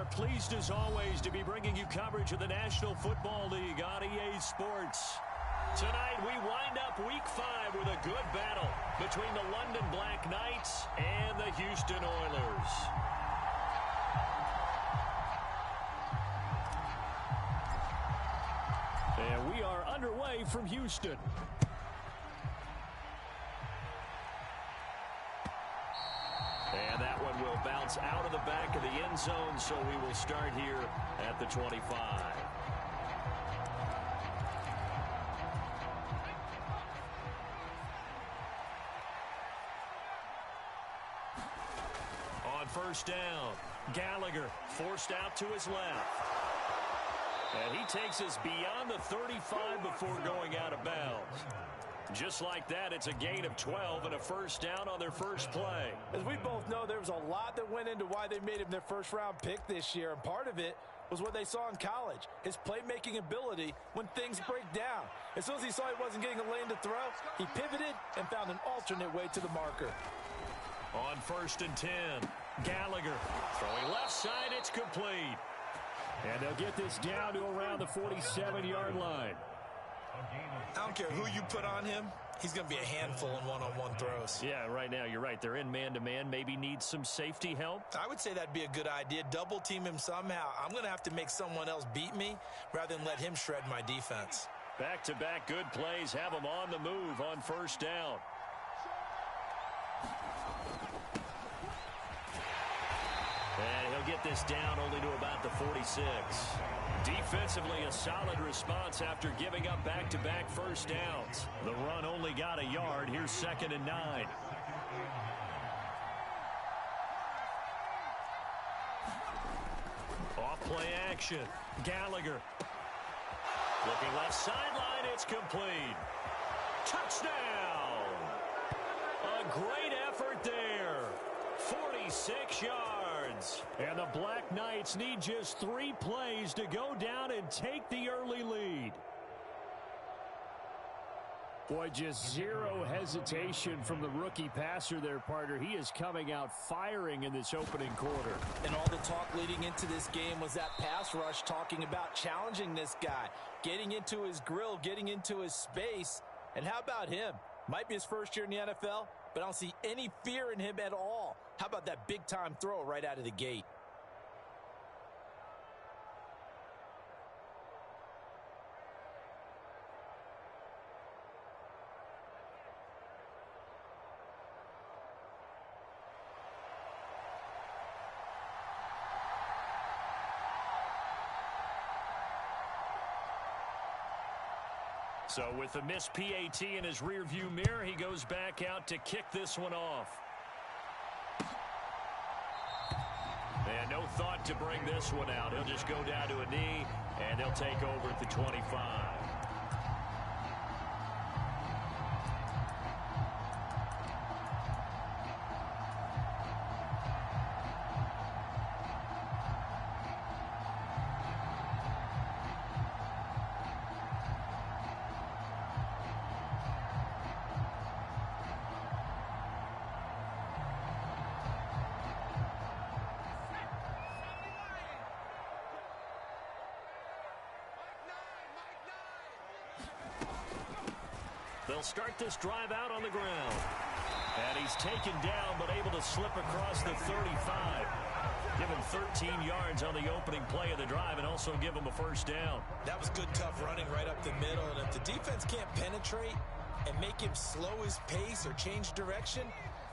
are pleased as always to be bringing you coverage of the National Football League on EA Sports. Tonight we wind up Week 5 with a good battle between the London Black Knights and the Houston Oilers. And we are underway from Houston. And that one will bounce out of the back of the end zone, so we will start here at the 25. On first down, Gallagher forced out to his left. And he takes us beyond the 35 before going out of bounds. Just like that, it's a gain of 12 and a first down on their first play. As we both know, there was a lot that went into why they made him their first-round pick this year, and part of it was what they saw in college, his playmaking ability when things break down. As soon as he saw he wasn't getting a lane to throw, he pivoted and found an alternate way to the marker. On first and 10, Gallagher throwing left side, it's complete. And they'll get this down to around the 47-yard line. I don't care who you put on him, he's going to be a handful in one-on-one throws. Yeah, right now, you're right. They're in man-to-man. Maybe needs some safety help. I would say that'd be a good idea. Double team him somehow. I'm going to have to make someone else beat me rather than let him shred my defense. Back-to-back good plays have him on the move on first down. And he'll get this down only to about the 46. Defensively, a solid response after giving up back-to-back first downs. The run only got a yard. Here's 2nd and 9. Off play action. Gallagher. Looking left sideline. It's complete. Touchdown! A great effort there. 46 yards. And the Black Knights need just 3 plays to go down and take the early lead. Boy, just zero hesitation from the rookie passer there, partner. He is coming out firing in this opening quarter. And all the talk leading into this game was that pass rush talking about challenging this guy, getting into his grill, getting into his space. And how about him? Might be his first year in the NFL, but I don't see any fear in him at all. How about that big-time throw right out of the gate? So with a missed PAT in his rearview mirror, he goes back out to kick this one off. And no thought to bring this one out. He'll just go down to a knee, and he'll take over at the 25. They'll start this drive out on the ground. And he's taken down, but able to slip across the 35. Give him 13 yards on the opening play of the drive and also give him a first down. That was good, tough running right up the middle. And if the defense can't penetrate and make him slow his pace or change direction,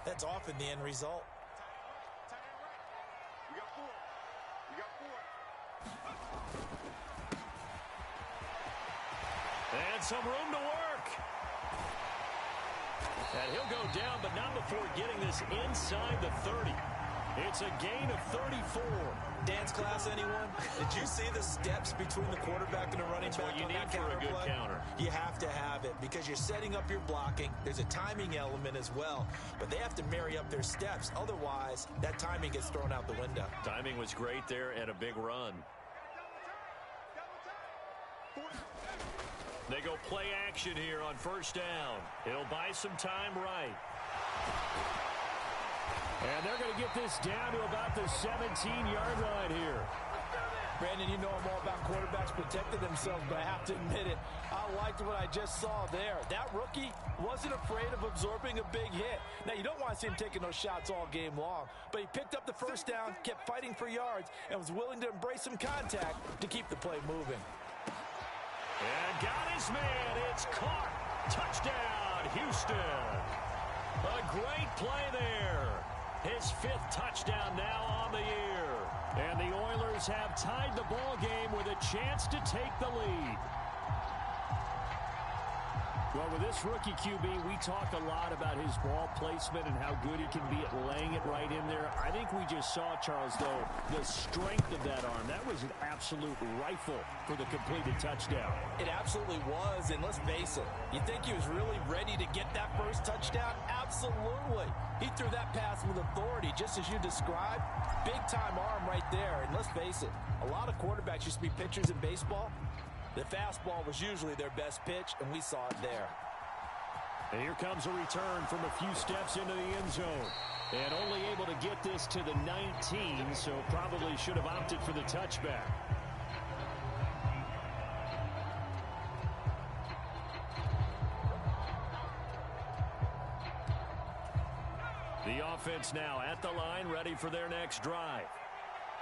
that's often the end result. And some room to work. And he'll go down, but not before getting this inside the 30. It's a gain of 34. Dance class, anyone? Did you see the steps between the quarterback and the running back? That's what you need for a good counter. You have to have it because you're setting up your blocking. There's a timing element as well, but they have to marry up their steps. Otherwise, that timing gets thrown out the window. Timing was great there and a big run. They go play action here on first down. He'll buy some time right. And they're going to get this down to about the 17-yard line here. Brandon, you know I'm all about quarterbacks protecting themselves, but I have to admit it, I liked what I just saw there. That rookie wasn't afraid of absorbing a big hit. Now, you don't want to see him taking those shots all game long, but he picked up the first down, kept fighting for yards, and was willing to embrace some contact to keep the play moving. And got his man. It's caught. Touchdown, Houston. A great play there. His 5th touchdown now on the year. And the Oilers have tied the ball game with a chance to take the lead. Well, with this rookie QB, we talk a lot about his ball placement and how good he can be at laying it right in there. I think we just saw, Charles, though, the strength of that arm. That was an absolute rifle for the completed touchdown. It absolutely was, and let's face it, you think he was really ready to get that first touchdown? Absolutely. He threw that pass with authority, just as you described. Big-time arm right there, and let's face it, a lot of quarterbacks used to be pitchers in baseball. The fastball was usually their best pitch, and we saw it there. And here comes a return from a few steps into the end zone. And only able to get this to the 19, so probably should have opted for the touchback. The offense now at the line, ready for their next drive.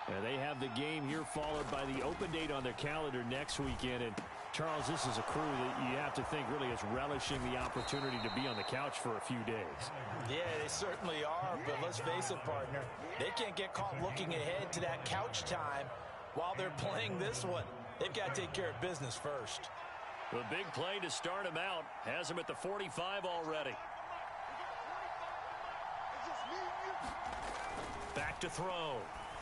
And they have the game here followed by the open date on their calendar next weekend. And, Charles, this is a crew that you have to think really is relishing the opportunity to be on the couch for a few days. Yeah, they certainly are, but let's face it, partner. They can't get caught looking ahead to that couch time while they're playing this one. They've got to take care of business first. The big play to start him out has him at the 45 already. Back to throw.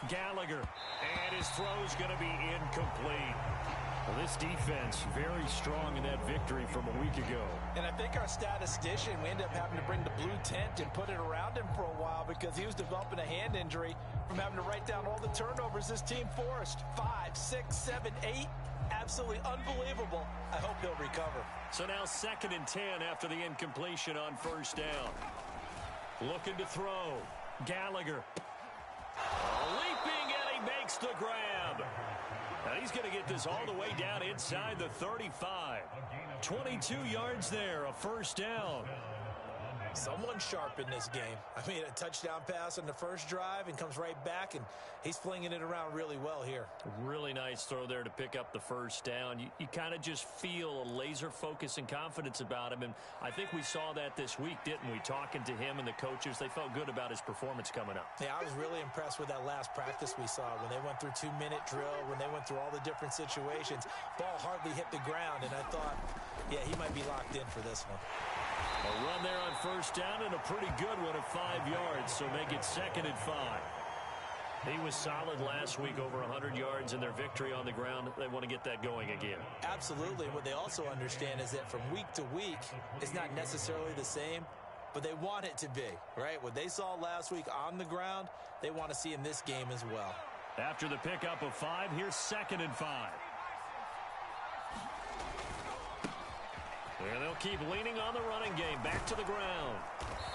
Gallagher, and his throw is going to be incomplete. Well, this defense very strong in that victory from a week ago. And I think our statistician, we ended up having to bring the blue tent and put it around him for a while because he was developing a hand injury from having to write down all the turnovers this team forced. 5, 6, 7, 8. Absolutely unbelievable. I hope he'll recover. So now 2nd and 10 after the incompletion on first down. Looking to throw. Gallagher. Leaping, and he makes the grab. And he's going to get this all the way down inside the 35. 22 yards there, a first down. Someone's sharp in this game. I mean, a touchdown pass on the first drive and comes right back, and he's flinging it around really well here. Really nice throw there to pick up the first down. You kind of just feel a laser focus and confidence about him, and I think we saw that this week, didn't we? Talking to him and the coaches, they felt good about his performance coming up. Yeah, I was really impressed with that last practice we saw when they went through 2-minute drill, when they went through all the different situations. Ball hardly hit the ground, and I thought, yeah, he might be locked in for this one. A run there on first down and a pretty good one at 5 yards, so make it 2nd and 5. He was solid last week, over 100 yards in their victory on the ground. They want to get that going again. Absolutely. What they also understand is that from week to week, it's not necessarily the same, but they want it to be, right? What they saw last week on the ground, they want to see in this game as well. After the pickup of 5, here's 2nd and 5. And they'll keep leaning on the running game. Back to the ground.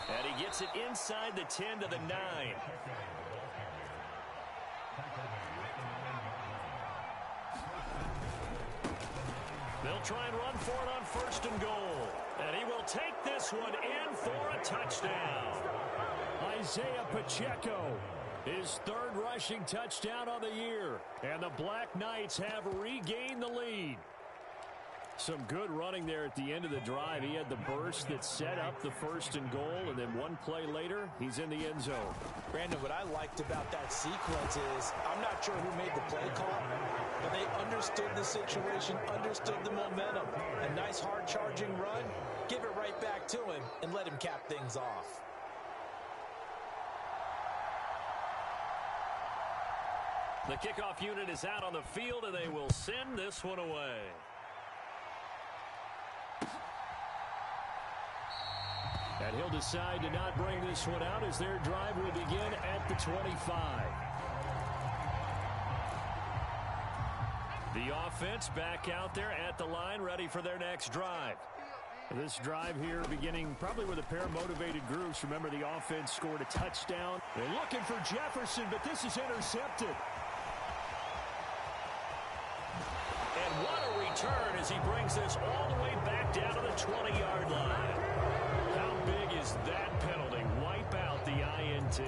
And he gets it inside the 10 to the 9. They'll try and run for it on 1st and goal. And he will take this one in for a touchdown. Isaiah Pacheco, his 3rd rushing touchdown on the year. And the Black Knights have regained the lead. Some good running there at the end of the drive. He had the burst that set up the 1st and goal, and then one play later, he's in the end zone. Brandon, what I liked about that sequence is, I'm not sure who made the play call, but they understood the situation, understood the momentum. A nice hard-charging run, give it right back to him, and let him cap things off. The kickoff unit is out on the field, and they will send this one away. And he'll decide to not bring this one out as their drive will begin at the 25. The offense back out there at the line, ready for their next drive. This drive here beginning probably with a pair of motivated groups. Remember, the offense scored a touchdown. They're looking for Jefferson, but this is intercepted. And what a return as he brings this all the way back down to the 20-yard line. How big is that penalty? Wipe out the INT.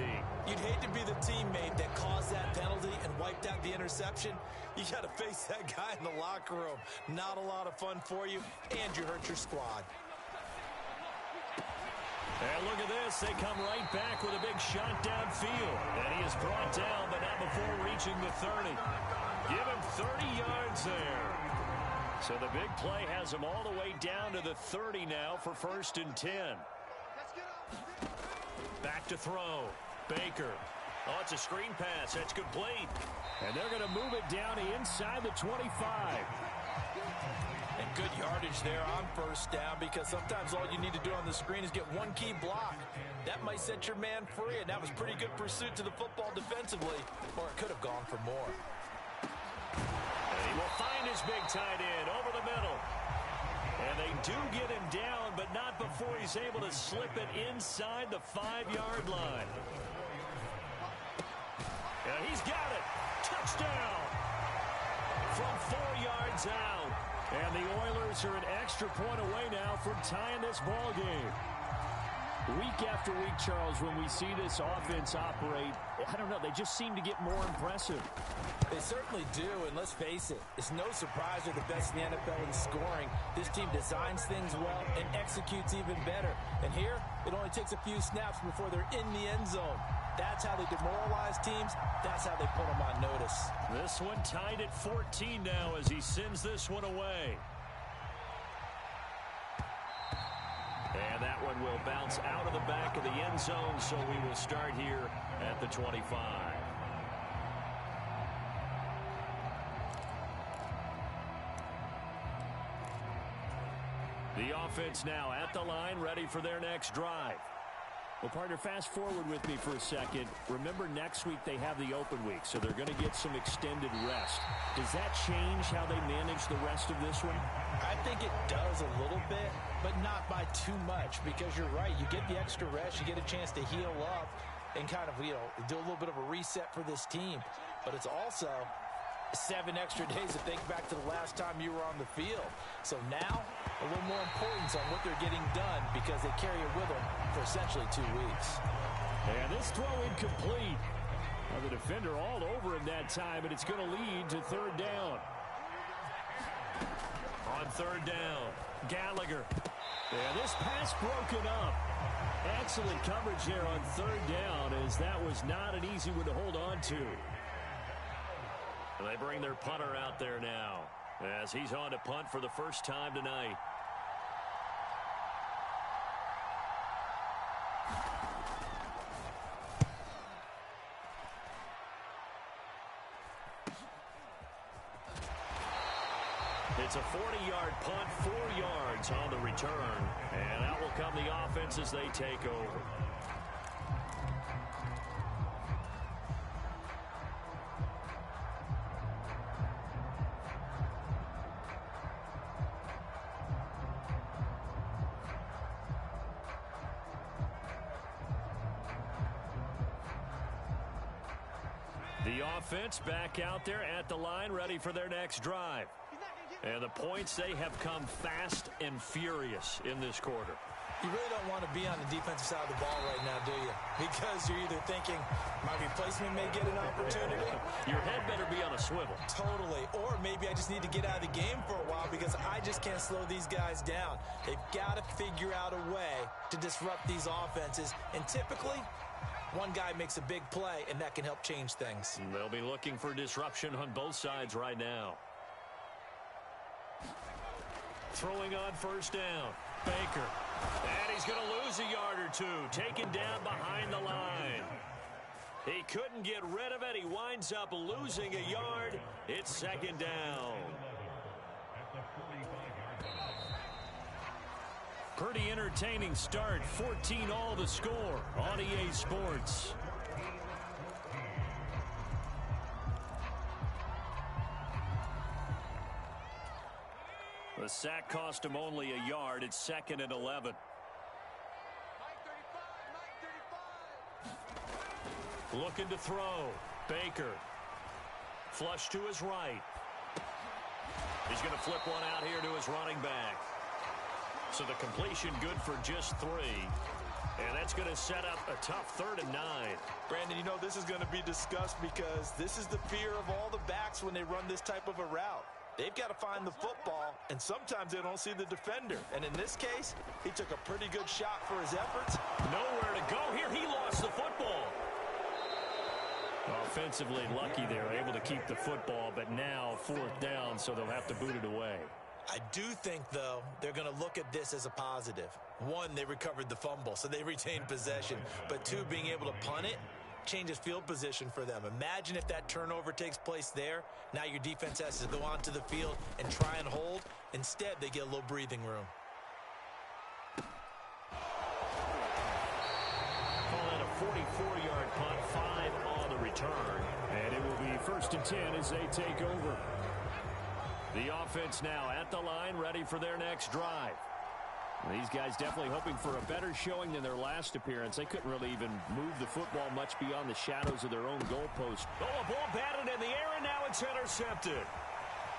You'd hate to be the teammate that caused that penalty and wiped out the interception. You got to face that guy in the locker room. Not a lot of fun for you, and you hurt your squad. And look at this. They come right back with a big shot downfield. And he is brought down, but not before reaching the 30. Give him 30 yards there. So the big play has him all the way down to the 30 now for 1st and 10. Back to throw. Baker. Oh, it's a screen pass. That's complete. And they're going to move it down inside the 25. And good yardage there on 1st down, because sometimes all you need to do on the screen is get one key block. That might set your man free, and that was pretty good pursuit to the football defensively, or it could have gone for more. And he will find his big tight end over the middle. And they do get him down, but not before he's able to slip it inside the 5-yard line. And he's got it. Touchdown. From 4 yards out. And the Oilers are an extra point away now from tying this ball game. Week after week, Charles, when we see this offense operate, I don't know, they just seem to get more impressive. They certainly do, and let's face it, it's no surprise they're the best in the NFL in scoring. This team designs things well and executes even better. And here, it only takes a few snaps before they're in the end zone. That's how they demoralize teams. That's how they put them on notice. This one tied at 14 now as he sends this one away. And that one will bounce out of the back of the end zone, so we will start here at the 25. The offense now at the line, ready for their next drive. Well, partner, fast forward with me for a second. Remember, next week they have the open week, so they're going to get some extended rest. Does that change how they manage the rest of this one? I think it does a little bit, but not by too much, because you're right. You get the extra rest. You get a chance to heal up and kind of, do a little bit of a reset for this team. But it's also 7 extra days to think back to the last time you were on the field. So now, a little more importance on what they're getting done, because they carry it with them for essentially 2 weeks. And this throw incomplete. Well, the defender all over him that time, and it's going to lead to 3rd down. On 3rd down, Gallagher. And this pass broken up. Excellent coverage there on 3rd down, as that was not an easy one to hold on to. And they bring their punter out there now, as he's on to punt for the first time tonight. It's a 40-yard punt, 4 yards on the return. And out will come the offense as they take over. The offense back out there at the line, ready for their next drive. And the points, they have come fast and furious in this quarter. You really don't want to be on the defensive side of the ball right now, do you? Because you're either thinking, my replacement may get an opportunity. Your head better be on a swivel. Totally. Or maybe I just need to get out of the game for a while, because I just can't slow these guys down. They've got to figure out a way to disrupt these offenses. And typically, one guy makes a big play, and that can help change things. And they'll be looking for disruption on both sides right now. Throwing on 1st down, Baker. And he's going to lose a yard or two, taken down behind the line. He couldn't get rid of it. He winds up losing a yard. It's 2nd down. Pretty entertaining start. 14-all the score on EA Sports. The sack cost him only a yard. It's 2nd and 11. Looking to throw. Baker. Flush to his right. He's going to flip one out here to his running back. So the completion good for just 3. And that's going to set up a tough 3rd and 9. Brandon, you know, this is going to be discussed because this is the fear of all the backs when they run this type of a route. They've got to find the football, and sometimes they don't see the defender. And in this case, he took a pretty good shot for his efforts. Nowhere to go here. He lost the football. Offensively lucky they're able to keep the football, but now 4th down, so they'll have to boot it away. I do think, though, they're going to look at this as a positive. 1, they recovered the fumble, so they retained possession. But 2, being able to punt it changes field position for them. Imagine if that turnover takes place there. Now your defense has to go onto the field and try and hold. Instead, they get a little breathing room. Call that a 44-yard punt, 5 on the return. And it will be 1st and 10 as they take over. The offense now at the line, ready for their next drive. These guys definitely hoping for a better showing than their last appearance. They couldn't really even move the football much beyond the shadows of their own goalpost. Oh, a ball batted in the air, and now it's intercepted.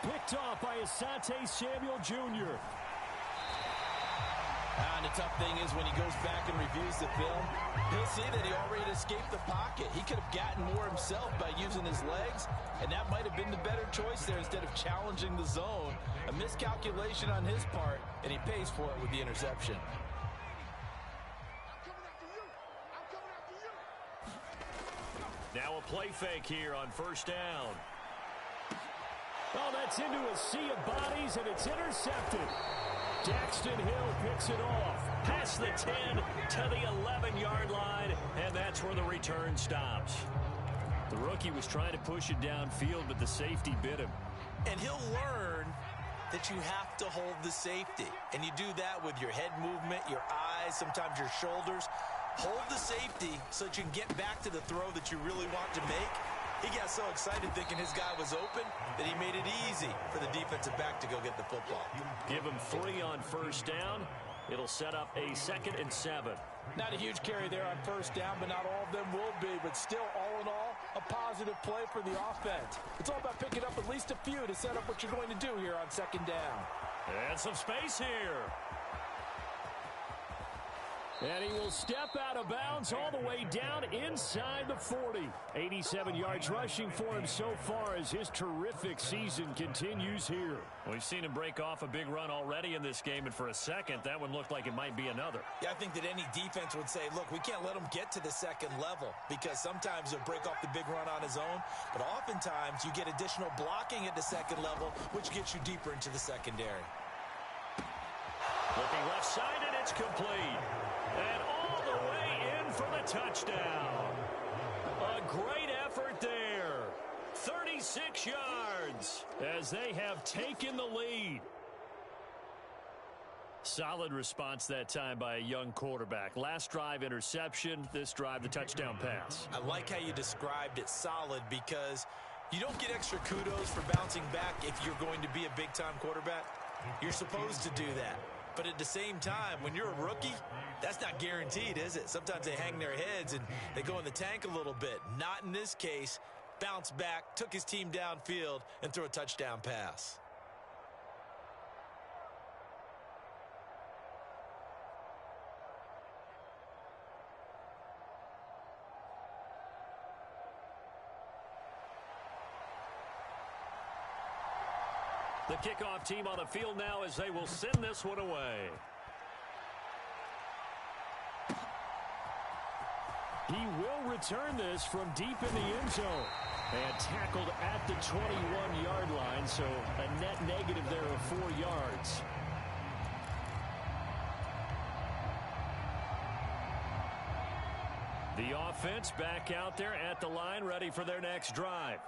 Picked off by Asante Samuel Jr. And the tough thing is when he goes back and reviews the film, he'll see that he already escaped the pocket. He could have gotten more himself by using his legs, and that might have been the better choice there instead of challenging the zone. A miscalculation on his part, and he pays for it with the interception. Now a play fake here on 1st down. Oh, that's into a sea of bodies, and it's intercepted. Daxton Hill picks it off. Past the 10 to the 11-yard line, and that's where the return stops. The rookie was trying to push it downfield, but the safety bit him. And he'll learn that you have to hold the safety. And you do that with your head movement, your eyes, sometimes your shoulders. Hold the safety so that you can get back to the throw that you really want to make. He got so excited thinking his guy was open that he made it easy for the defensive back to go get the football. Give him 3 on 1st down. It'll set up a 2nd and 7. Not a huge carry there on 1st down, but not all of them will be. But still, all in all, a positive play for the offense. It's all about picking up at least a few to set up what you're going to do here on 2nd down. And some space here. And he will step out of bounds all the way down inside the 40. 87 yards rushing for him so far as his terrific season continues here. We've seen him break off a big run already in this game, and for a second, that one looked like it might be another. Yeah, I think that any defense would say, look, we can't let him get to the 2nd level because sometimes he'll break off the big run on his own, but oftentimes you get additional blocking at the 2nd level, which gets you deeper into the secondary. Looking left side, and it's complete. And all the way in for the touchdown. A great effort there. 36 yards as they have taken the lead. Solid response that time by a young quarterback. Last drive, interception. This drive, the touchdown pass. I like how you described it, solid, because you don't get extra kudos for bouncing back if you're going to be a big-time quarterback. You're supposed to do that. But at the same time, when you're a rookie, that's not guaranteed, is it? Sometimes they hang their heads and they go in the tank a little bit. Not in this case. Bounced back, took his team downfield, and threw a touchdown pass. The kickoff team on the field now as they will send this one away. He will return this from deep in the end zone. And tackled at the 21-yard line, so a net negative there of 4 yards. The offense back out there at the line, ready for their next drive.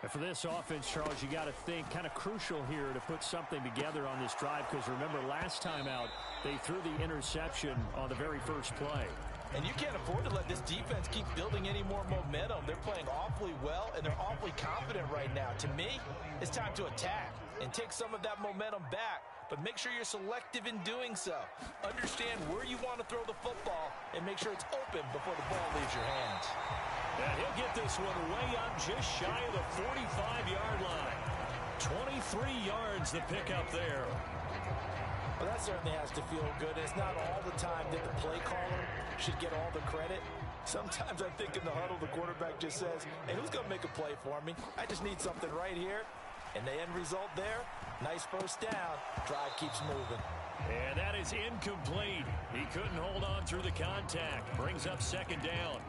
And for this offense, Charles, you got to think kind of crucial here to put something together on this drive, because remember last time out, they threw the interception on the very first play. And you can't afford to let this defense keep building any more momentum. They're playing awfully well, and they're awfully confident right now. To me, it's time to attack and take some of that momentum back but make sure you're selective in doing so. Understand where you want to throw the football and make sure it's open before the ball leaves your hands. And he'll get this one way up just shy of the 45-yard line. 23 yards the pickup there. Well, that certainly has to feel good. It's not all the time that the play caller should get all the credit. Sometimes I think in the huddle, the quarterback just says, hey, who's going to make a play for me? I just need something right here. And the end result there, nice first down. Drive keeps moving. And that is incomplete. He couldn't hold on through the contact. Brings up second down.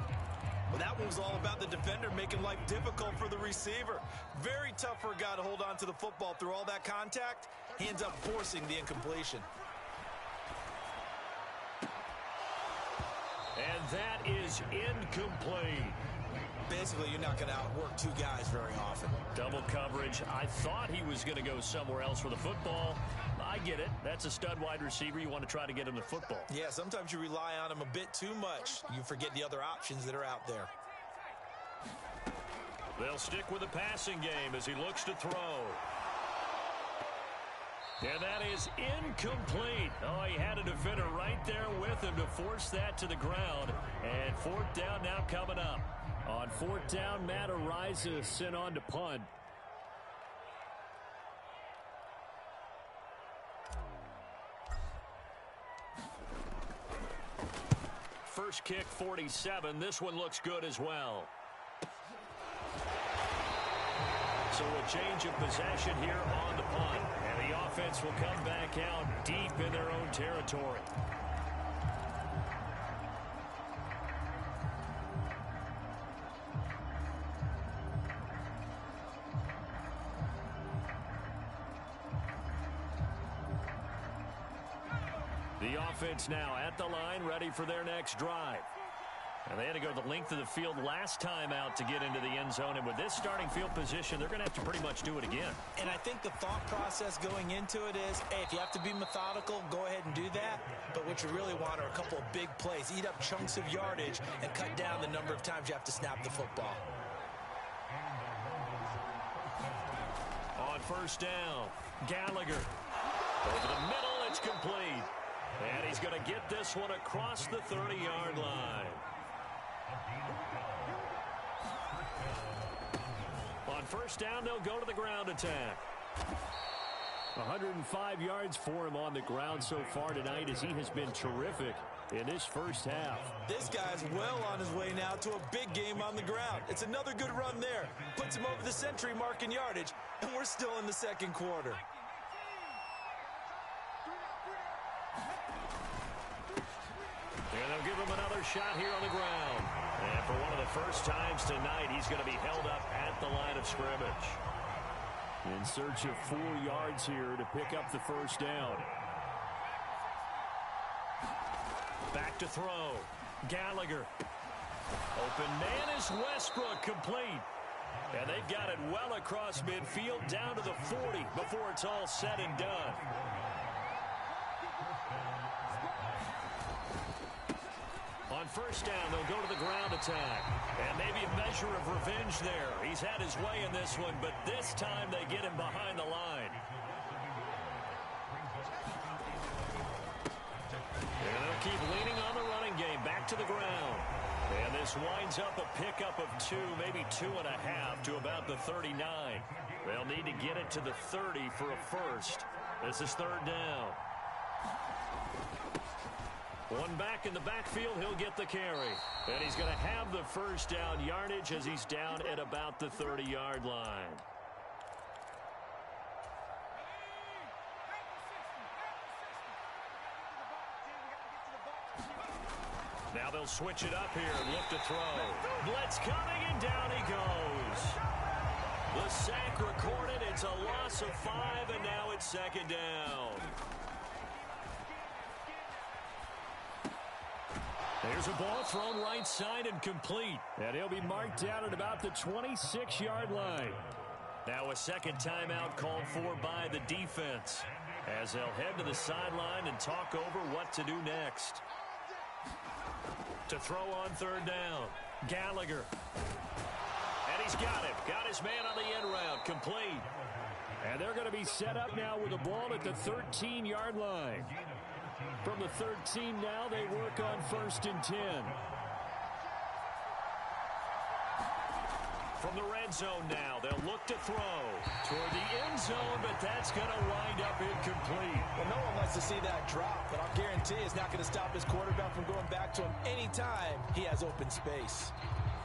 Well, that one was all about the defender making life difficult for the receiver. Very tough for a guy to hold on to the football through all that contact. He ends up forcing the incompletion. And that is incomplete. Basically, you're not going to outwork two guys very often. Double coverage. I thought he was going to go somewhere else for the football. I get it. That's a stud wide receiver. You want to try to get him the football. Yeah, sometimes you rely on him a bit too much. You forget the other options that are out there. They'll stick with the passing game as he looks to throw. And that is incomplete. Oh, he had a defender right there with him to force that to the ground. And fourth down now coming up. On fourth down, Matt Araiza sent on to punt. First kick, 47. This one looks good as well. So a change of possession here on the punt. And the offense will come back out deep in their own territory. The offense now at the line, ready for their next drive. And they had to go the length of the field last time out to get into the end zone. And with this starting field position, they're going to have to pretty much do it again. And I think the thought process going into it is, hey, if you have to be methodical, go ahead and do that. But what you really want are a couple of big plays. Eat up chunks of yardage and cut down the number of times you have to snap the football. On first down, Gallagher. Over the middle, it's complete. And he's going to get this one across the 30-yard line. On first down, they'll go to the ground attack. 105 yards for him on the ground so far tonight as he has been terrific in this first half. This guy's well on his way now to a big game on the ground. It's another good run there. Puts him over the century mark in yardage, and we're still in the second quarter. And they'll give him another shot here on the ground. And for one of the first times tonight, he's going to be held up at the line of scrimmage. In search of 4 yards here to pick up the first down. Back to throw. Gallagher. Open man is Westbrook, complete. And they've got it well across midfield down to the 40 before it's all said and done. On first down, they'll go to the ground attack. And maybe a measure of revenge there. He's had his way in this one, but this time they get him behind the line. And they'll keep leaning on the running game. Back to the ground. And this winds up a pickup of 2, maybe 2.5 to about the 39. They'll need to get it to the 30 for a first. This is third down. One back in the backfield, he'll get the carry. And he's going to have the first down yardage as he's down at about the 30-yard line. Now they'll switch it up here and look to throw. Blitz coming, and down he goes. The sack recorded. It's a loss of 5, and now it's second down. There's a ball thrown right side and complete. And he'll be marked down at about the 26-yard line. Now a second timeout called for by the defense as they'll head to the sideline and talk over what to do next. To throw on third down, Gallagher. And he's got him. Got his man on the end route. Complete. And they're going to be set up now with the ball at the 13-yard line. From the 13 now, they work on 1st and 10. From the red zone now, they'll look to throw toward the end zone, but that's going to wind up incomplete. Well, no one likes to see that drop, but I'll guarantee it's not going to stop his quarterback from going back to him anytime he has open space.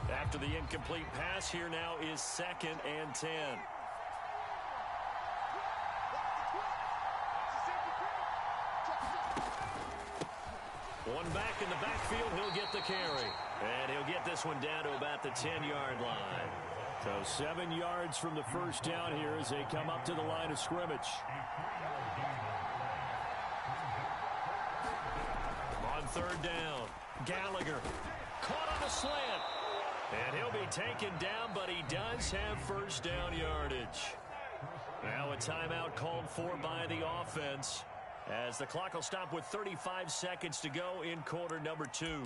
After the incomplete pass, here now is 2nd and 10. One back in the backfield, he'll get the carry. And he'll get this one down to about the 10-yard line. So 7 yards from the first down here as they come up to the line of scrimmage. On 3rd down, Gallagher caught on a slant. And he'll be taken down, but he does have first down yardage. Now a timeout called for by the offense, as the clock will stop with 35 seconds to go in quarter number 2.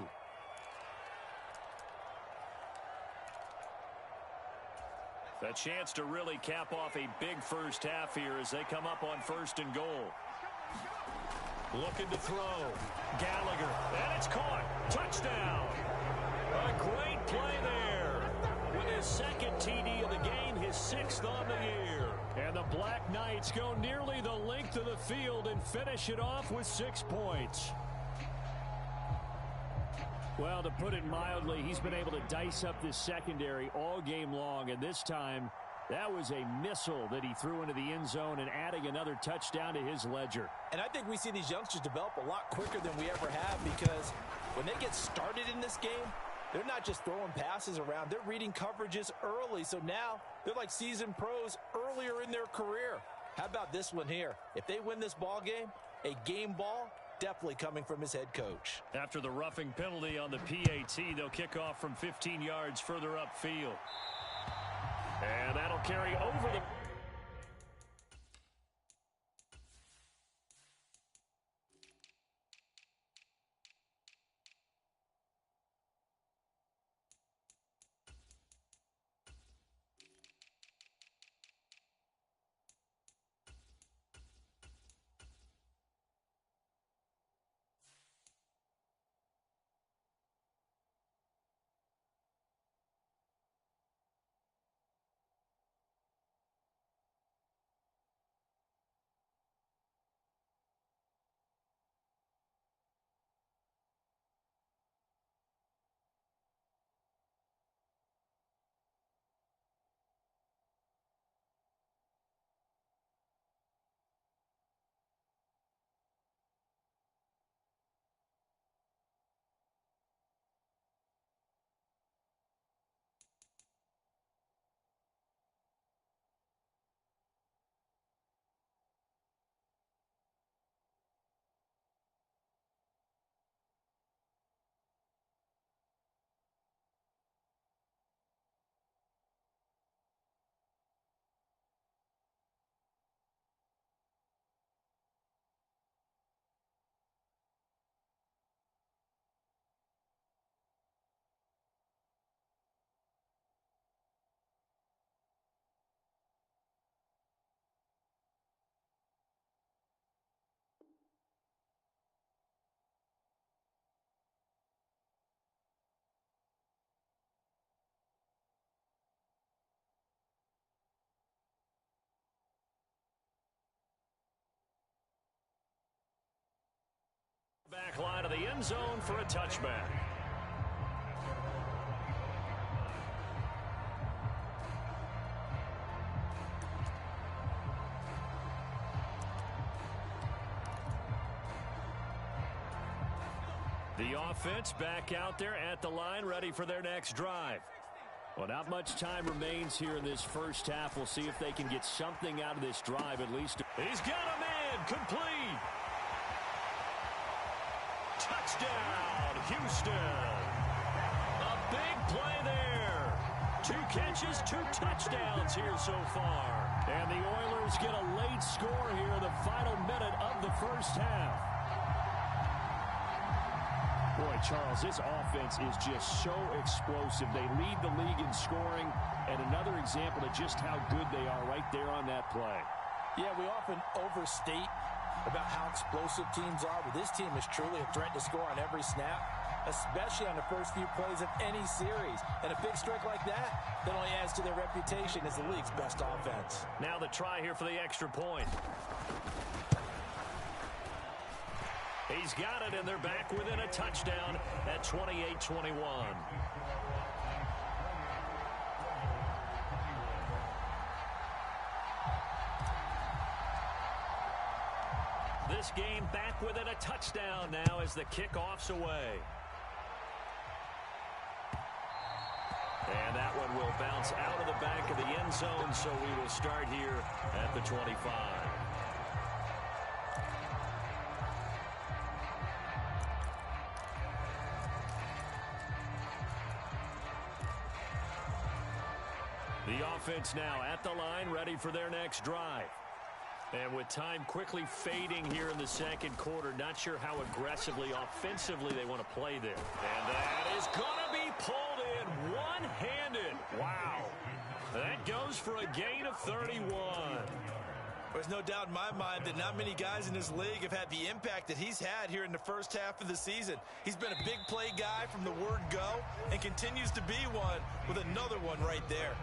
A chance to really cap off a big first half here as they come up on 1st and goal. Looking to throw. Gallagher. And it's caught. Touchdown. A great play there. With his 2nd TD of the game, his 6th on the year. And the Black Knights go nearly the length of the field and finish it off with 6 points. Well, to put it mildly, he's been able to dice up this secondary all game long, and this time that was a missile that he threw into the end zone and adding another touchdown to his ledger. And I think we see these youngsters develop a lot quicker than we ever have, because when they get started in this game, they're not just throwing passes around. They're reading coverages early, so now they're like seasoned pros earlier in their career. How about this one here? If they win this ball game, a game ball, definitely coming from his head coach. After the roughing penalty on the PAT, they'll kick off from 15 yards further upfield. And that'll carry over the... Back line of the end zone for a touchback. The offense back out there at the line, ready for their next drive. Well, not much time remains here in this first half. We'll see if they can get something out of this drive at least. He's got a man, complete. Touchdown, Houston. A big play there. 2 catches, 2 touchdowns here so far. And the Oilers get a late score here in the final minute of the first half. Boy, Charles, this offense is just so explosive. They lead the league in scoring, and another example of just how good they are right there on that play. Yeah, we often overstate about how explosive teams are, but this team is truly a threat to score on every snap, especially on the first few plays of any series. And a big strike like that only adds to their reputation as the league's best offense. Now the try here for the extra point. He's got it, and they're back within a touchdown at 28-21. This game back within a touchdown now as the kickoff's away. And that one will bounce out of the back of the end zone, so we will start here at the 25. The offense now at the line, ready for their next drive. And with time quickly fading here in the second quarter, not sure how aggressively, offensively they want to play there. And that is going to be pulled in one-handed. Wow. That goes for a gain of 31. There's no doubt in my mind that not many guys in this league have had the impact that he's had here in the first half of the season. He's been a big play guy from the word go and continues to be one with another one right there.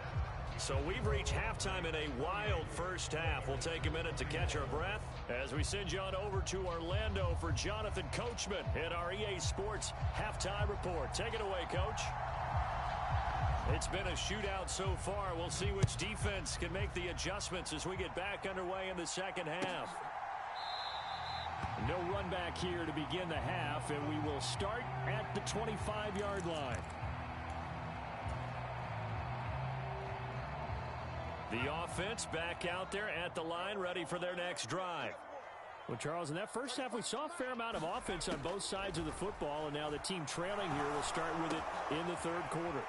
So we've reached halftime in a wild first half. We'll take a minute to catch our breath as we send you on over to Orlando for Jonathan Coachman in our EA Sports Halftime Report. Take it away, Coach. It's been a shootout so far. We'll see which defense can make the adjustments as we get back underway in the second half. No run back here to begin the half, and we will start at the 25-yard line. The offense back out there at the line, ready for their next drive. Well, Charles, in that first half, we saw a fair amount of offense on both sides of the football, and now the team trailing here will start with it in the third quarter.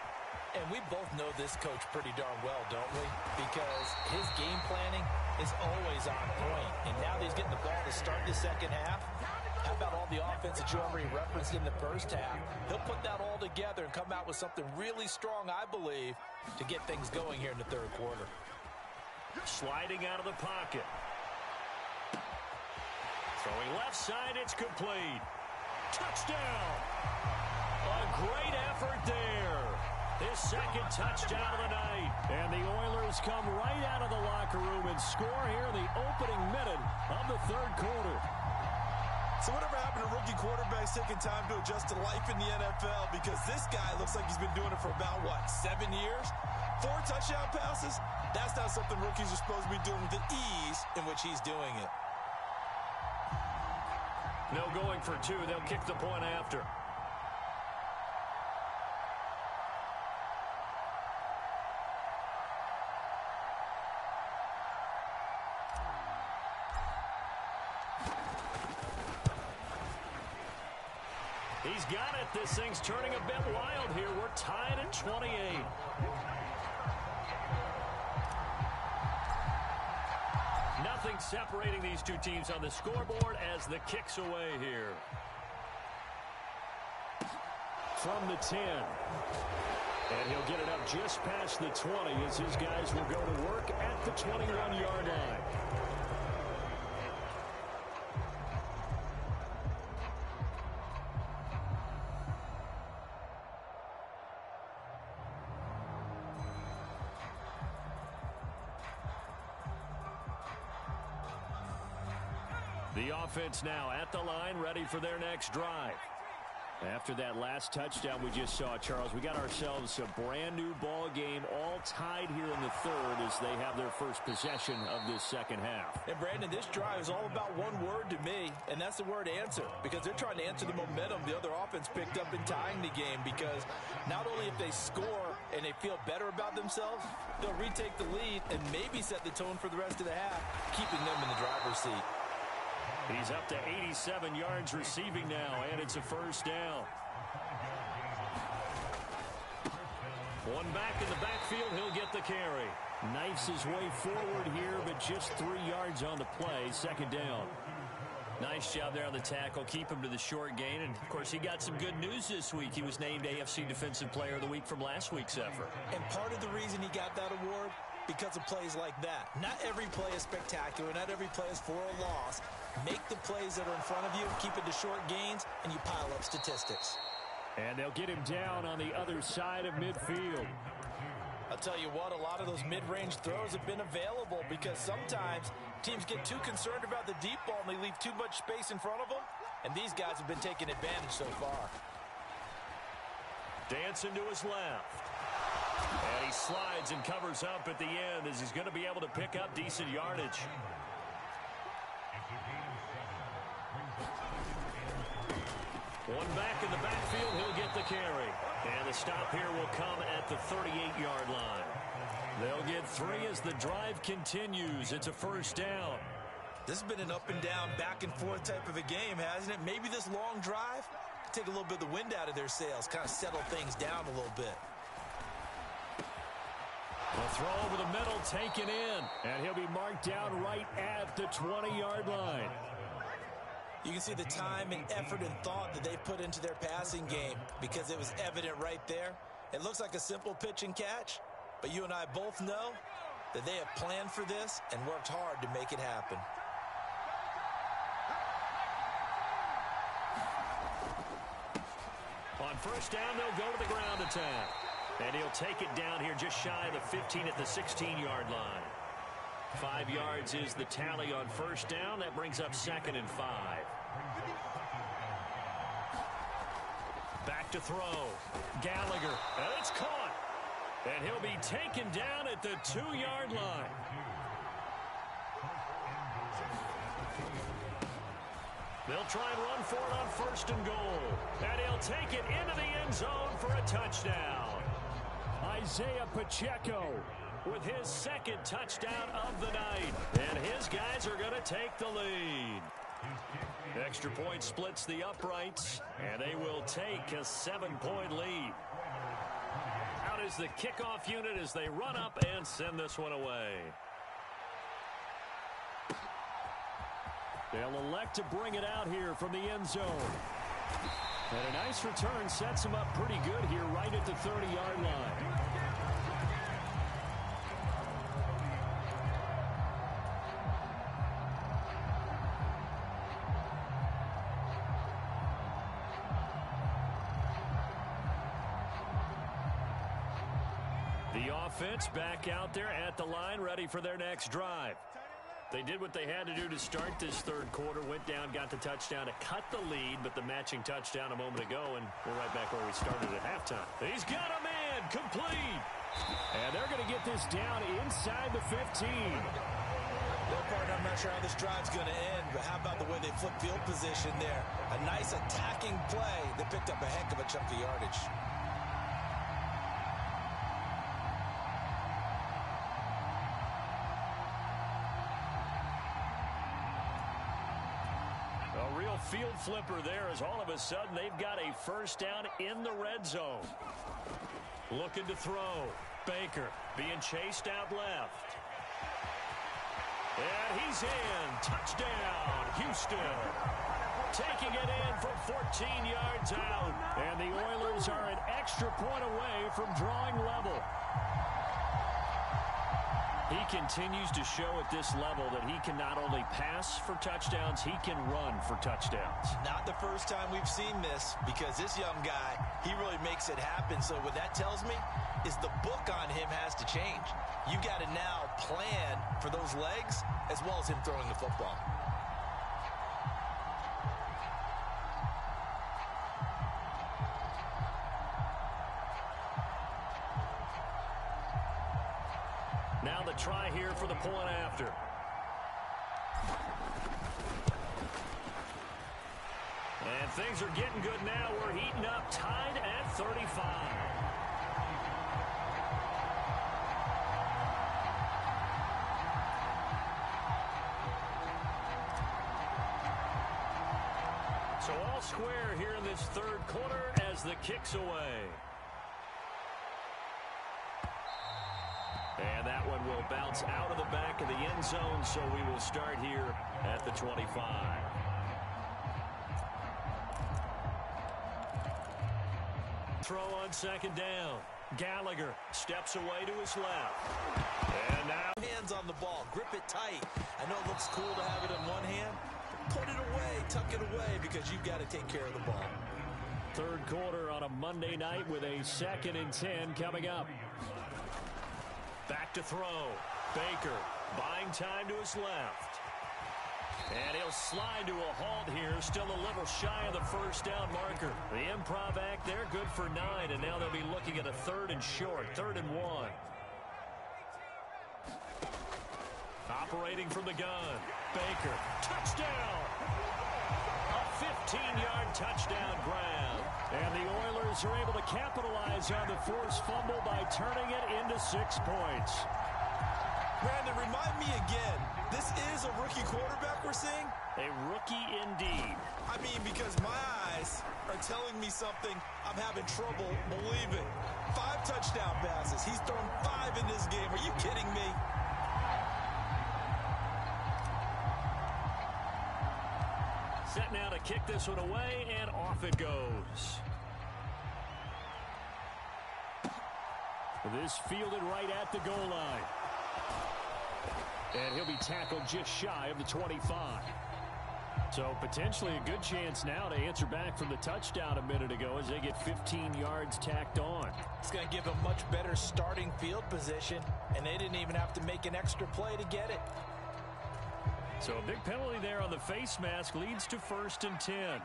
And we both know this coach pretty darn well, don't we? Because his game planning is always on point. And now that he's getting the ball to start the second half, how about all the offense that you already referenced in the first half? He'll put that all together and come out with something really strong, I believe, to get things going here in the third quarter. Sliding out of the pocket. Throwing left side, it's complete. Touchdown! A great effort there. His second touchdown of the night. And the Oilers come right out of the locker room and score here in the opening minute of the third quarter. So whatever happened to rookie quarterbacks taking time to adjust to life in the NFL? Because this guy looks like he's been doing it for about, 7 years? 4 touchdown passes? That's not something rookies are supposed to be doing with the ease in which he's doing it. No going for 2. They'll kick the point after. He's got it. This thing's turning a bit wild here. We're tied at 28. Nothing separating these two teams on the scoreboard as the kick's away here. From the 10. And he'll get it up just past the 20 as his guys will go to work at the 21-yard line. The offense now at the line, ready for their next drive. After that last touchdown we just saw, Charles, we got ourselves a brand new ball game, all tied here in the third as they have their first possession of this second half. And Brandon, this drive is all about one word to me, and that's the word answer, because they're trying to answer the momentum the other offense picked up in tying the game, because not only if they score and they feel better about themselves, they'll retake the lead and maybe set the tone for the rest of the half, keeping them in the driver's seat. He's up to 87 yards receiving now, and it's a first down. One back in the backfield, he'll get the carry. Knifes his way forward here, but just 3 yards on the play, second down. Nice job there on the tackle. Keep him to the short gain. And, of course, he got some good news this week. He was named AFC Defensive Player of the Week from last week's effort. And part of the reason he got that award because of plays like that. Not every play is spectacular. Not every play is for a loss. Make the plays that are in front of you, keep it to short gains, and you pile up statistics. And they'll get him down on the other side of midfield. I'll tell you what, a lot of those mid-range throws have been available because sometimes teams get too concerned about the deep ball and they leave too much space in front of them, and these guys have been taking advantage so far. Dancing to his left. And he slides and covers up at the end as he's going to be able to pick up decent yardage. One back in the backfield, he'll get the carry. And the stop here will come at the 38-yard line. They'll get 3 as the drive continues. It's a first down. This has been an up and down, back and forth type of a game, hasn't it? Maybe this long drive take a little bit of the wind out of their sails, kind of settle things down a little bit. The throw over the middle, taken in. And he'll be marked down right at the 20-yard line. You can see the time and effort and thought that they put into their passing game because it was evident right there. It looks like a simple pitch and catch, but you and I both know that they have planned for this and worked hard to make it happen. On first down, they'll go to the ground attack. And he'll take it down here just shy of the 15 at the 16-yard line. 5 yards is the tally on first down. That brings up 2nd and 5. Back to throw. Gallagher. And it's caught. And he'll be taken down at the 2-yard line. They'll try and run for it on first and goal. And he'll take it into the end zone for a touchdown. Isaiah Pacheco with his 2nd touchdown of the night. And his guys are going to take the lead. Extra point splits the uprights, and they will take a 7-point lead. Out is the kickoff unit as they run up and send this one away. They'll elect to bring it out here from the end zone. And a nice return sets them up pretty good here right at the 30-yard line. The offense back out there at the line, ready for their next drive. They did what they had to do to start this third quarter, went down, got the touchdown to cut the lead, but the matching touchdown a moment ago, and we're right back where we started at halftime. He's got a man, complete. And they're going to get this down inside the 15. Well, partner, I'm not sure how this drive's going to end, but how about the way they flip field position there? A nice attacking play that picked up a heck of a chunk of yardage. A real field flipper there as all of a sudden they've got a first down in the red zone. Looking to throw. Baker being chased out left. And he's in. Touchdown, Houston. Taking it in from 14 yards out. And the Oilers are an extra point away from drawing level. He continues to show at this level that he can not only pass for touchdowns, he can run for touchdowns. Not the first time we've seen this, because this young guy, he really makes it happen. So what that tells me is the book on him has to change. You got to now plan for those legs as well as him throwing the football. Now the try here for the point after. And things are getting good now. We're heating up, tied at 35. So all square here in this third quarter as the kick's away. And that one will bounce out of the back of the end zone, so we will start here at the 25. Throw on second down. Gallagher steps away to his left. And now Hands on the ball. Grip it tight. I know it looks cool to have it in one hand. Put it away. Tuck it away because you've got to take care of the ball. Third quarter on a Monday night with a 2nd and 10 coming up. Back to throw. Baker buying time to his left. And he'll slide to a halt here. Still a little shy of the first down marker. The improv act there, good for 9. And now they'll be looking at a 3rd and short. 3rd and 1. Operating from the gun. Baker. Touchdown. A 15-yard touchdown grab. And the Oilers are able to capitalize on the forced fumble by turning it into 6 points. Brandon, remind me again, this is a rookie quarterback we're seeing? A rookie indeed. I mean, because my eyes are telling me something I'm having trouble believing. 5 touchdown passes. He's thrown 5 in this game. Are you kidding me? Set now to kick this one away, and off it goes. This fielded right at the goal line. And he'll be tackled just shy of the 25. So potentially a good chance now to answer back from the touchdown a minute ago as they get 15 yards tacked on. It's going to give them much better starting field position, and they didn't even have to make an extra play to get it. So a big penalty there on the face mask leads to 1st and 10.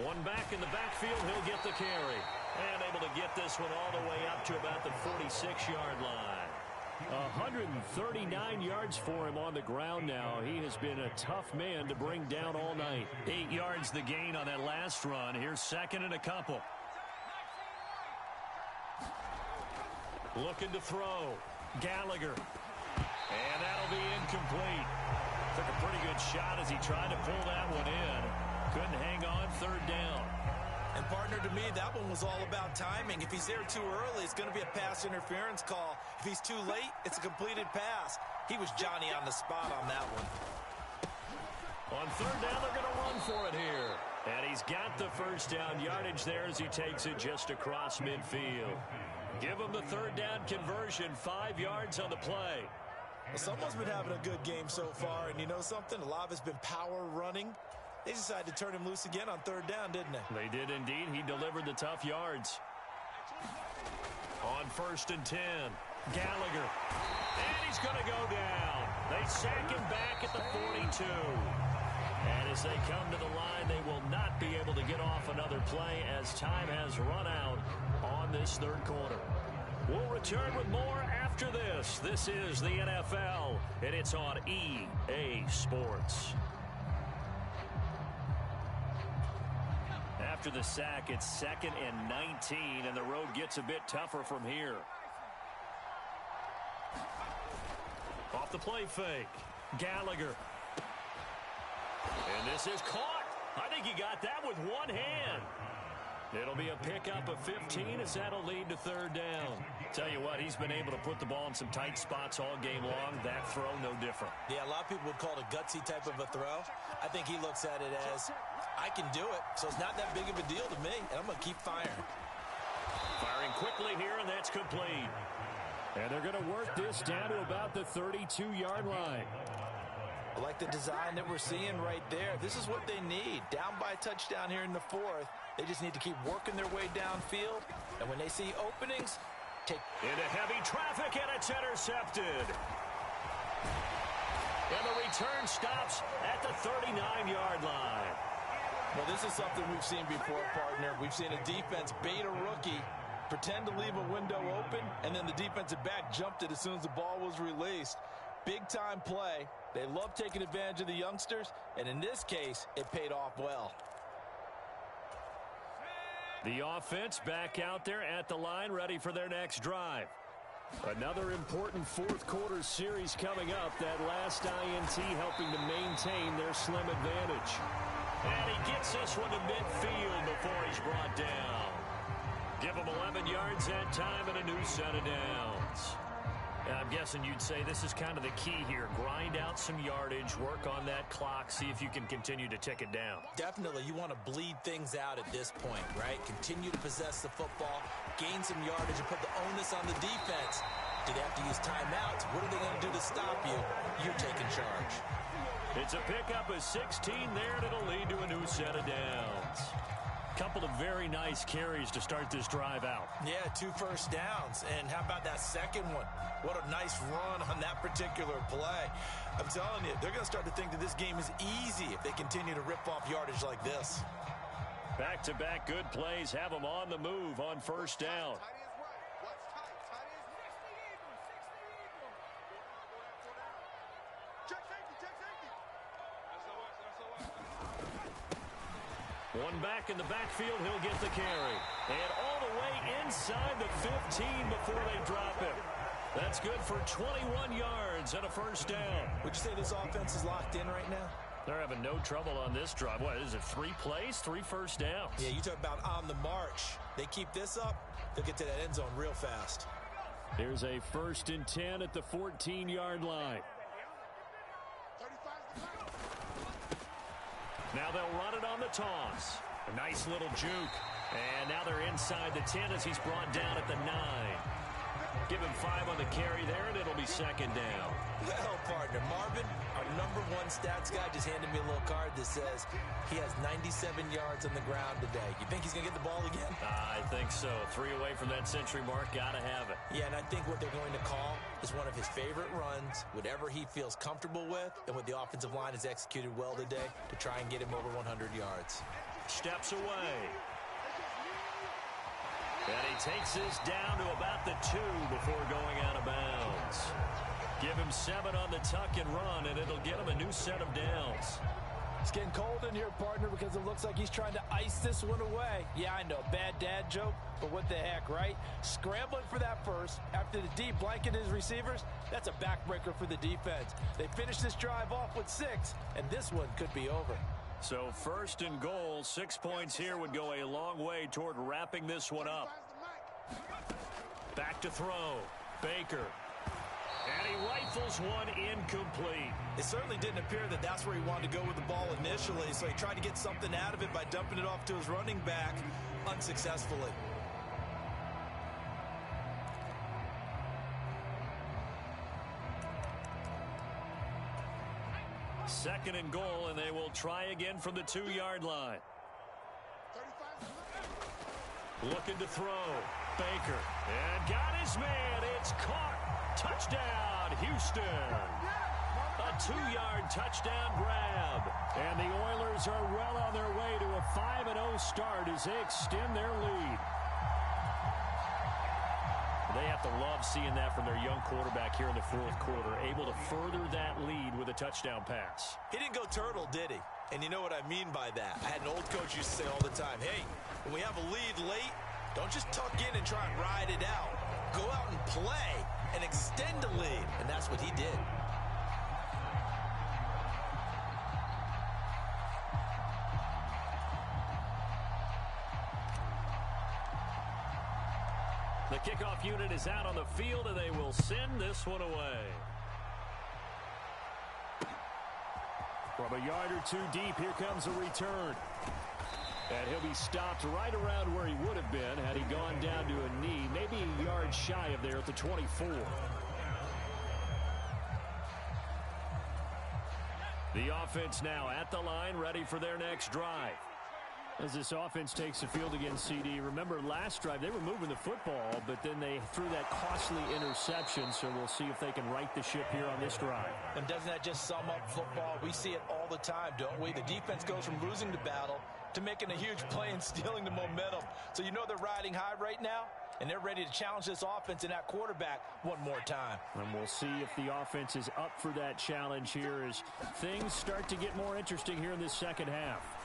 One back in the backfield, he'll get the carry. And able to get this one all the way up to about the 46-yard line. 139 yards for him on the ground now. He has been a tough man to bring down all night. 8 yards the gain on that last run. Here's 2nd and a couple. Looking to throw. Gallagher. And that'll be incomplete. Took a pretty good shot as he tried to pull that one in. Couldn't hang on. 3rd down. And partner, to me, that one was all about timing. If he's there too early, it's going to be a pass interference call. If he's too late, it's a completed pass. He was Johnny on the spot on that one. On 3rd down, they're going to run for it here. And he's got the first down yardage there as he takes it just across midfield. Give him the 3rd down conversion, 5 yards on the play. Well, someone's been having a good game so far, and you know something? A lot of it's been power running. They decided to turn him loose again on 3rd down, didn't they? They did indeed. He delivered the tough yards. On 1st and 10, Gallagher. And he's going to go down. They sack him back at the 42. And as they come to the line, they will not be able to get off another play as time has run out on this 3rd quarter. We'll return with more after this. This is the NFL, and it's on EA Sports. After the sack, it's 2nd and 19, and the road gets a bit tougher from here. Off the play fake. Gallagher. And this is caught. I think he got that with one hand. It'll be a pickup of 15 as that'll lead to 3rd down. Tell you what, he's been able to put the ball in some tight spots all game long. That throw, no different. Yeah, a lot of people would call it a gutsy type of a throw. I think he looks at it as, I can do it, so it's not that big of a deal to me, and I'm going to keep firing. Firing quickly here, and that's complete. And they're going to work this down to about the 32-yard line. I like the design that we're seeing right there. This is what they need. Down by a touchdown here in the 4th. They just need to keep working their way downfield. And when they see openings, take... Into heavy traffic, and it's intercepted. And the return stops at the 39-yard line. Well, this is something we've seen before, partner. We've seen a defense bait a rookie, pretend to leave a window open, and then the defensive back jumped it as soon as the ball was released. Big-time play. They love taking advantage of the youngsters, and in this case, it paid off well. The offense back out there at the line, ready for their next drive. Another important 4th quarter series coming up. That last INT helping to maintain their slim advantage. And he gets this one to midfield before he's brought down. Give him 11 yards that time and a new set of downs. I'm guessing you'd say this is kind of the key here. Grind out some yardage, work on that clock, see if you can continue to tick it down. Definitely, you want to bleed things out at this point, right? Continue to possess the football, gain some yardage, and put the onus on the defense. Do they have to use timeouts? What are they going to do to stop you? You're taking charge. It's a pickup of 16 there, and it'll lead to a new set of downs. Couple of very nice carries to start this drive out. Yeah, 2 first downs. And how about that second one? What a nice run on that particular play. I'm telling you, they're going to start to think that this game is easy if they continue to rip off yardage like this. Back-to-back good plays have them on the move on first down. One back in the backfield, he'll get the carry. And all the way inside the 15 before they drop him. That's good for 21 yards and a first down. Would you say this offense is locked in right now? They're having no trouble on this drive. What is it, 3 plays, 3 first downs? Yeah, you talk about on the march. They keep this up, they'll get to that end zone real fast. Here's a 1st and 10 at the 14-yard line. Now they'll run it on the toss. A nice little juke. And now they're inside the 10 as he's brought down at the 9. Give him 5 on the carry there, and it'll be second down. Well, partner, Marvin, our #1 stats guy, just handed me a little card that says he has 97 yards on the ground today. You think he's going to get the ball again? I think so. 3 away from that century mark. Got to have it. Yeah, and I think what they're going to call is one of his favorite runs, whatever he feels comfortable with, and what the offensive line has executed well today to try and get him over 100 yards. Steps away. And he takes this down to about the 2 before going out of bounds. Give him 7 on the tuck and run, and it'll get him a new set of downs. It's getting cold in here, partner, because it looks like he's trying to ice this one away. Yeah, I know, bad dad joke, but what the heck, right? Scrambling for that first after the deep blanket his receivers, that's a backbreaker for the defense. They finished this drive off with 6, and this one could be over. So 1st and goal, 6 points here would go a long way toward wrapping this one up. Back to throw. Baker. And he rifles one incomplete. It certainly didn't appear that that's where he wanted to go with the ball initially, so he tried to get something out of it by dumping it off to his running back unsuccessfully. Second and goal, and they will try again from the 2-yard line. Looking to throw. Baker. And got his man. It's caught. Touchdown, Houston. A 2-yard touchdown grab. And the Oilers are well on their way to a 5-0 start as they extend their lead. They have to love seeing that from their young quarterback here in the 4th quarter, able to further that lead with a touchdown pass. He didn't go turtle, did he? And you know what I mean by that. I had an old coach used to say all the time, hey, when we have a lead late, don't just tuck in and try and ride it out. Go out and play and extend the lead. And that's what he did. The kickoff unit is out on the field, and they will send this one away. From a yard or 2 deep, here comes a return. And he'll be stopped right around where he would have been had he gone down to a knee, maybe a yard shy of there at the 24. The offense now at the line, ready for their next drive. As this offense takes the field against CD, remember last drive they were moving the football, but then they threw that costly interception, so we'll see if they can right the ship here on this drive. And doesn't that just sum up football? We see it all the time, don't we? The defense goes from losing the battle to making a huge play and stealing the momentum. So you know they're riding high right now, and they're ready to challenge this offense and that quarterback one more time. And we'll see if the offense is up for that challenge here as things start to get more interesting here in this second half.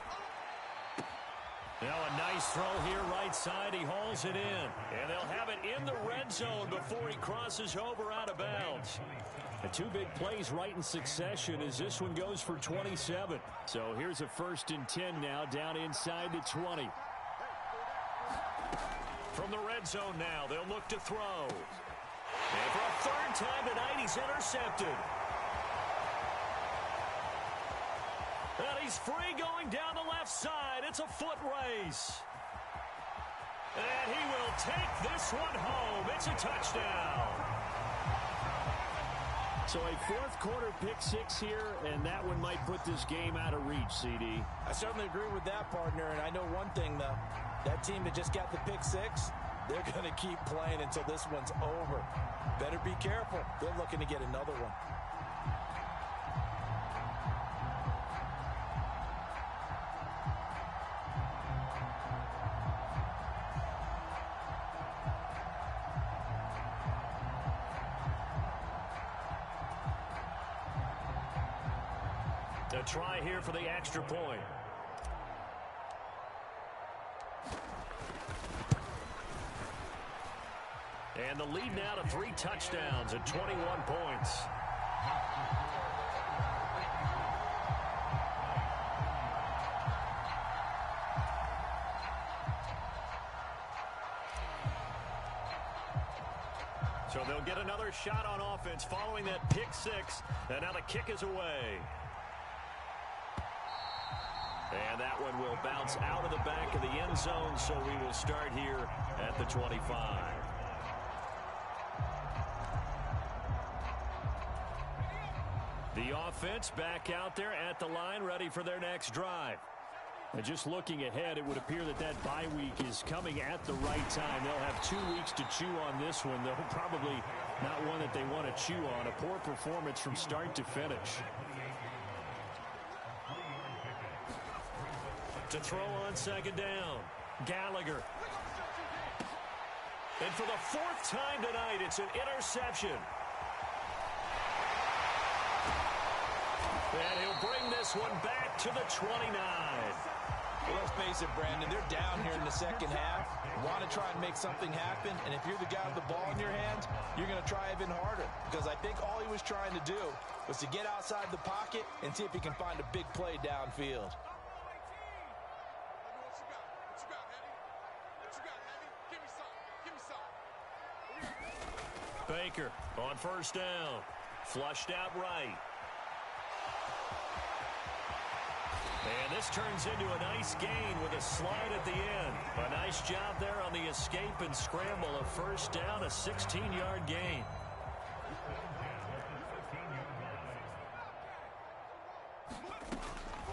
Now a nice throw here right side. He hauls it in. And they'll have it in the red zone before he crosses over out of bounds. And 2 big plays right in succession as this one goes for 27. So here's a 1st and 10 now down inside the 20. From the red zone now, they'll look to throw. And for a 3rd time tonight, he's intercepted. And he's free going down the left side. It's a foot race. And he will take this one home. It's a touchdown. So a fourth quarter pick six here, and that one might put this game out of reach, CD. I certainly agree with that, partner, and I know one thing, though. That team that just got the pick six, they're going to keep playing until this one's over. Better be careful. They're looking to get another one. A try here for the extra point. And the lead now to 3 touchdowns at 21 points. So they'll get another shot on offense following that pick six. And now the kick is away. And that one will bounce out of the back of the end zone, so we will start here at the 25. The offense back out there at the line, ready for their next drive. And just looking ahead, it would appear that that bye week is coming at the right time. They'll have 2 weeks to chew on this one, though probably not one that they want to chew on. A poor performance from start to finish. To throw on second down, Gallagher. And for the 4th time tonight, it's an interception. And he'll bring this one back to the 29. Well, let's face it, Brandon, they're down here in the second half. Want to try and make something happen, and if you're the guy with the ball in your hands, you're going to try even harder. Because I think all he was trying to do was to get outside the pocket and see if he can find a big play downfield. Baker on first down. Flushed out right. And this turns into a nice gain with a slide at the end. A nice job there on the escape and scramble. A first down, a 16-yard gain.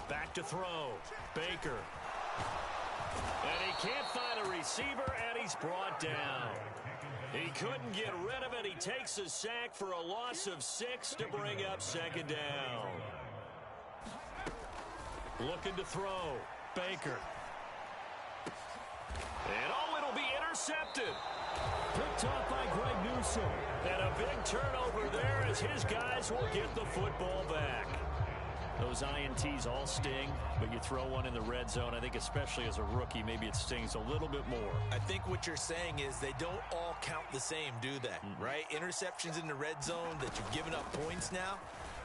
Back to throw. Baker. And he can't find a receiver, and he's brought down. He couldn't get rid of it. He takes a sack for a loss of 6 to bring up second down. Looking to throw. Baker. And it'll be intercepted. Picked off by Greg Newsome. And a big turnover there as his guys will get the football back. Those INTs all sting, but you throw one in the red zone. I think especially as a rookie, maybe it stings a little bit more. I think what you're saying is they don't all count the same, do they? Right? Interceptions in the red zone that you've given up points now,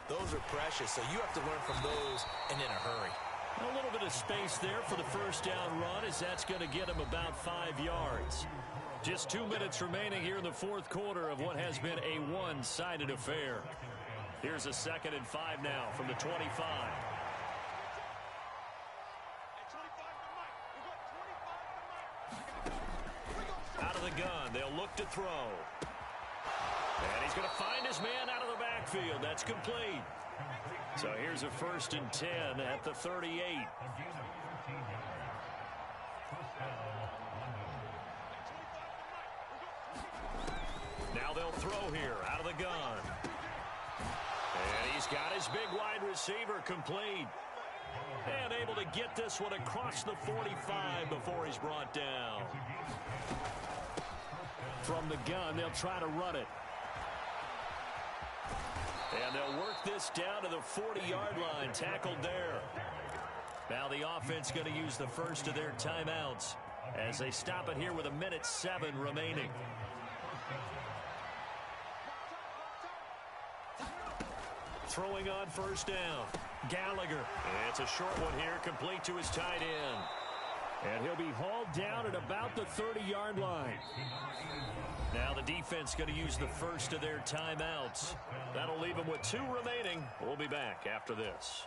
those are precious. So you have to learn from those and in a hurry. A little bit of space there for the first down run as that's going to get him about 5 yards. Just 2 minutes remaining here in the fourth quarter of what has been a one-sided affair. Here's a 2nd and 5 now from the 25. Out of the gun, they'll look to throw. And he's going to find his man out of the backfield. That's complete. So here's a 1st and 10 at the 38. Now they'll throw here out of the gun. And he's got his big wide receiver complete. And able to get this one across the 45 before he's brought down. From the gun, they'll try to run it. And they'll work this down to the 40-yard line, tackled there. Now the offense going to use the first of their timeouts as they stop it here with 1:07 remaining. Throwing on first down. Gallagher. It's a short one here, complete to his tight end. And he'll be hauled down at about the 30-yard line. Now the defense going to use the first of their timeouts. That'll leave them with 2 remaining. We'll be back after this.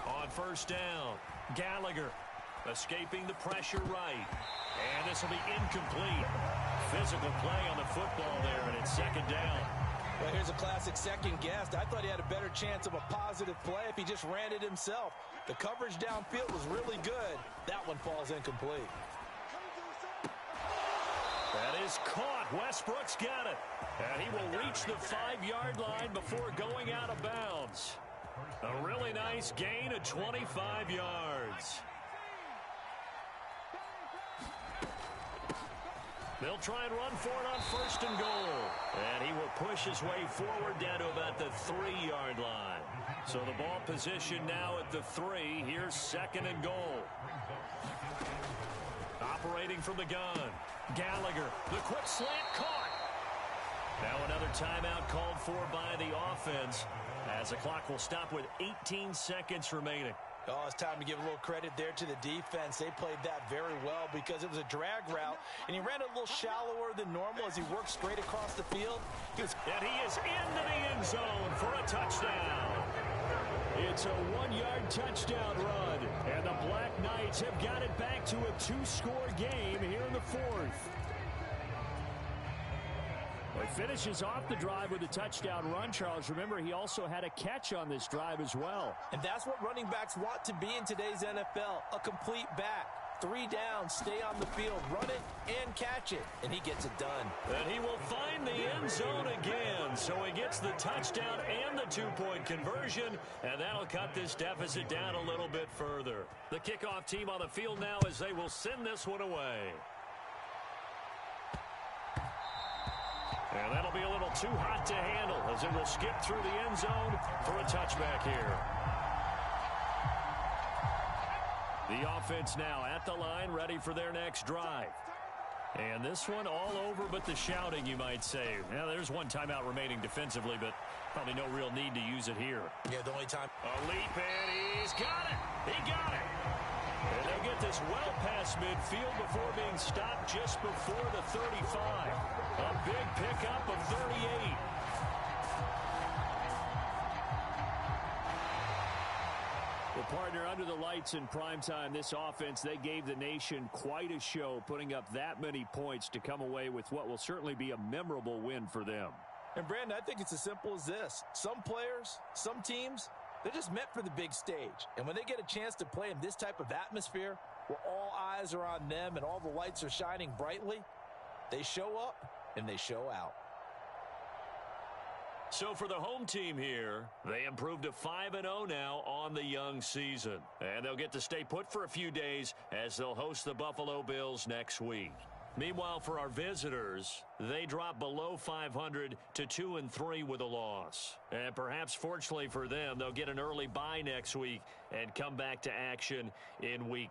On first down, Gallagher escaping the pressure right. And this will be incomplete. Physical play on the football there, and it's second down. Well, here's a classic second guess. I thought he had a better chance of a positive play if he just ran it himself. The coverage downfield was really good. That one falls incomplete. That is caught. Westbrook's got it. And he will reach the 5-yard line before going out of bounds. A really nice gain of 25 yards. They'll try and run for it on first and goal. And he will push his way forward down to about the 3-yard line. So the ball position now at the 3. Here's second and goal. Operating from the gun. Gallagher, the quick slant caught. Now another timeout called for by the offense, as the clock will stop with 18 seconds remaining. Oh, it's time to give a little credit there to the defense. They played that very well because it was a drag route, and he ran it a little shallower than normal as he worked straight across the field. And he is into the end zone for a touchdown. It's a 1-yard touchdown run, and the Black Knights have got it back to a 2-score game here in the 4th. Well, he finishes off the drive with a touchdown run, Charles. Remember, he also had a catch on this drive as well. And that's what running backs want to be in today's NFL, a complete back. 3 down, stay on the field, run it, and catch it. And he gets it done. And he will find the end zone again. So he gets the touchdown and the 2-point conversion. And that'll cut this deficit down a little bit further. The kickoff team on the field now as they will send this one away. And that'll be a little too hot to handle as it will skip through the end zone for a touchback here. The offense now at the line, ready for their next drive. And this one all over but the shouting, you might say. Now, there's one timeout remaining defensively, but probably no real need to use it here. Yeah, the only time. A leap, and he's got it. He got it. And they'll get this well past midfield before being stopped just before the 35. A big pickup of 38. Well, partner, under the lights in primetime, this offense, they gave the nation quite a show, putting up that many points to come away with what will certainly be a memorable win for them. And, Brandon, I think it's as simple as this. Some players, some teams, they're just meant for the big stage. And when they get a chance to play in this type of atmosphere where all eyes are on them and all the lights are shining brightly, they show up and they show out. So for the home team here, they improved to 5-0 now on the young season. And they'll get to stay put for a few days as they'll host the Buffalo Bills next week. Meanwhile, for our visitors, they drop below 500 to 2-3 with a loss. And perhaps fortunately for them, they'll get an early bye next week and come back to action in week